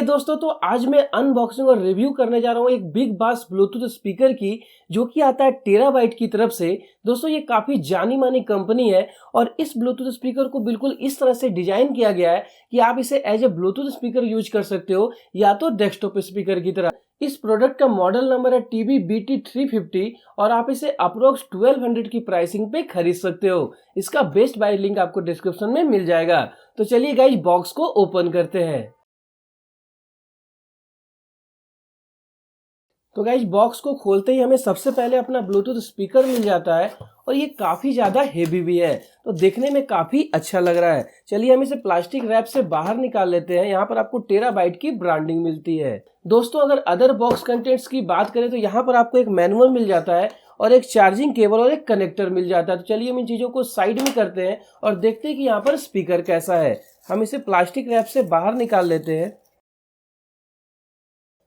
दोस्तों, तो आज मैं अनबॉक्सिंग और रिव्यू करने जा रहा हूँ एक बिग बास ब्लूटूथ स्पीकर की, जो कि आता है टेराबाइट की तरफ से। दोस्तों, ये काफी जानी मानी कंपनी है और इस ब्लूटूथ स्पीकर को बिल्कुल इस तरह से डिजाइन किया गया है कि आप इसे as a Bluetooth speaker use कर सकते हो या तो डेस्कटॉप स्पीकर की तरह। इस प्रोडक्ट का मॉडल नंबर है TB-BT350 और आप इसे अप्रोक्स 1200 की प्राइसिंग पे खरीद सकते हो। इसका बेस्ट बाय लिंक आपको डिस्क्रिप्शन में मिल जाएगा। तो चलिए गाइस, बॉक्स को ओपन करते हैं। तो गाइज, बॉक्स को खोलते ही हमें सबसे पहले अपना ब्लूटूथ स्पीकर मिल जाता है और ये काफी ज्यादा हेवी भी है, तो देखने में काफी अच्छा लग रहा है। चलिए हम इसे प्लास्टिक रैप से बाहर निकाल लेते हैं। यहाँ पर आपको टेराबाइट की ब्रांडिंग मिलती है। दोस्तों, अगर अदर बॉक्स कंटेंट्स की बात करें तो यहाँ पर आपको एक मैनुअल मिल जाता है और एक चार्जिंग केबल और एक कनेक्टर मिल जाता है। तो चलिए हम इन चीजों को साइड में करते हैं और देखते हैं कि यहाँ पर स्पीकर कैसा है। हम इसे प्लास्टिक रैप से बाहर निकाल लेते हैं।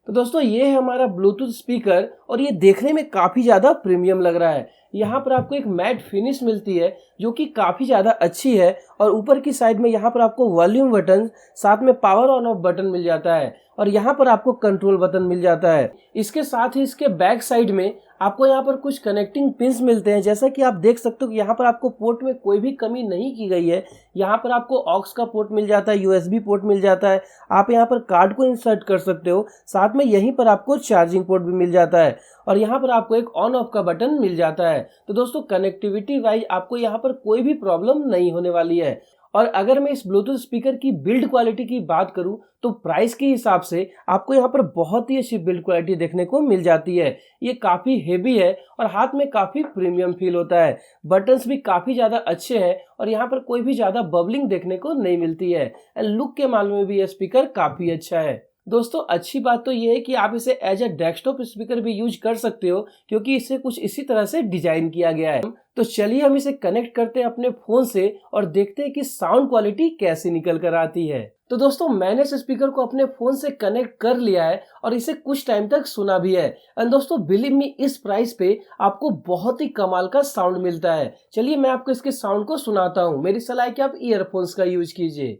तो दोस्तों, ये है हमारा ब्लूटूथ स्पीकर और ये देखने में काफी ज्यादा प्रीमियम लग रहा है। यहाँ पर आपको एक मैट फिनिश मिलती है जो कि काफी ज्यादा अच्छी है और ऊपर की साइड में यहाँ पर आपको वॉल्यूम बटन, साथ में पावर ऑन ऑफ बटन मिल जाता है और यहाँ पर आपको कंट्रोल बटन मिल जाता है। इसके साथ ही इसके बैक साइड में आपको यहाँ पर कुछ कनेक्टिंग पिंस मिलते हैं। जैसा कि आप देख सकते हो कि यहाँ पर आपको पोर्ट में कोई भी कमी नहीं की गई है। यहाँ पर आपको ऑक्स का पोर्ट मिल जाता है, USB पोर्ट मिल जाता है। आप यहाँ पर कार्ड को इंसर्ट कर सकते हो। साथ में यहीं पर आपको चार्जिंग पोर्ट भी मिल जाता है और यहाँ पर आपको एक ऑन ऑफ का बटन मिल जाता है। तो दोस्तों, कनेक्टिविटी वाइज आपको यहाँ पर कोई भी प्रॉब्लम नहीं होने वाली है। और अगर मैं इस ब्लूटूथ स्पीकर की बिल्ड क्वालिटी की बात करूं तो प्राइस के हिसाब से आपको यहाँ पर बहुत ही अच्छी बिल्ड क्वालिटी देखने को मिल जाती है। ये काफी हेवी है और हाथ में काफी प्रीमियम फील होता है। बटन्स भी काफी ज्यादा अच्छे हैं और यहाँ पर कोई भी ज्यादा बबलिंग देखने को नहीं मिलती है। एंड लुक के मामले में भी ये स्पीकर काफी अच्छा है। दोस्तों, अच्छी बात तो ये है कि आप इसे एज ए डेस्कटॉप स्पीकर भी यूज कर सकते हो, क्योंकि इसे कुछ इसी तरह से डिजाइन किया गया है। तो चलिए हम इसे कनेक्ट करते हैं अपने फोन से और देखते हैं कि साउंड क्वालिटी कैसी निकल कर आती है। तो दोस्तों, मैंने इस स्पीकर को अपने फोन से कनेक्ट कर लिया है और इसे कुछ टाइम तक सुना भी है। एंड दोस्तों, बिलीव मी, इस प्राइस पे आपको बहुत ही कमाल का साउंड मिलता है। चलिए मैं आपको इसके साउंड को सुनाता हूँ। मेरी सलाह है कि आप ईयरफोन्स का यूज कीजिए।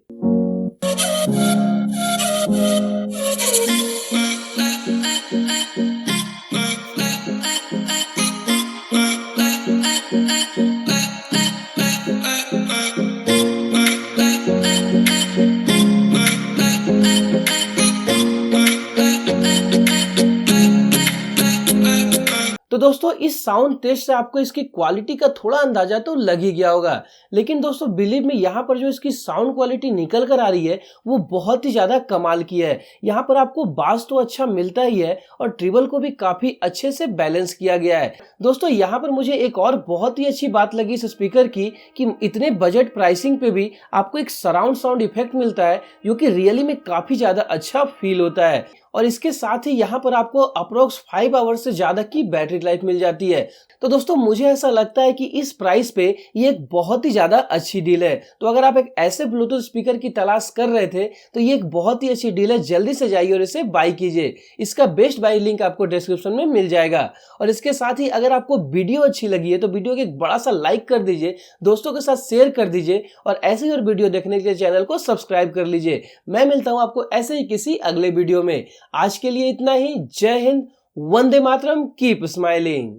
तो दोस्तों, इस साउंड टेस्ट से आपको इसकी क्वालिटी का थोड़ा अंदाजा तो लग ही गया होगा। लेकिन दोस्तों, बिलीव मी, यहाँ पर जो इसकी साउंड क्वालिटी निकल कर आ रही है वो बहुत ही ज्यादा कमाल की है। यहाँ पर आपको बास तो अच्छा मिलता ही है और ट्रिबल को भी काफी अच्छे से बैलेंस किया गया है। दोस्तों, यहाँ पर मुझे एक और बहुत ही अच्छी बात लगी इस स्पीकर की कि इतने बजट प्राइसिंग पे भी आपको एक सराउंड साउंड इफेक्ट मिलता है, जो कि रियली में काफी ज्यादा अच्छा फील होता है। और इसके साथ ही यहाँ पर आपको अप्रोक्स 5 आवर्स से ज्यादा की बैटरी लाइफ मिल जाती है। तो दोस्तों, मुझे ऐसा लगता है कि इस प्राइस पे ये एक बहुत ही ज्यादा अच्छी डील है। तो अगर आप एक ऐसे ब्लूटूथ स्पीकर की तलाश कर रहे थे तो ये एक बहुत ही अच्छी डील है। जल्दी से जाइए और इसे बाय कीजिए। इसका बेस्ट बाय लिंक आपको डिस्क्रिप्शन में मिल जाएगा। और इसके साथ ही अगर आपको वीडियो अच्छी लगी है तो वीडियो को एक बड़ा सा लाइक कर दीजिए, दोस्तों के साथ शेयर कर दीजिए और ऐसे ही और वीडियो देखने के लिए चैनल को सब्सक्राइब कर लीजिए। मैं मिलता हूं आपको ऐसे ही किसी अगले वीडियो में। आज के लिए इतना ही। जय हिंद, वंदे मातरम, कीप स्माइलिंग।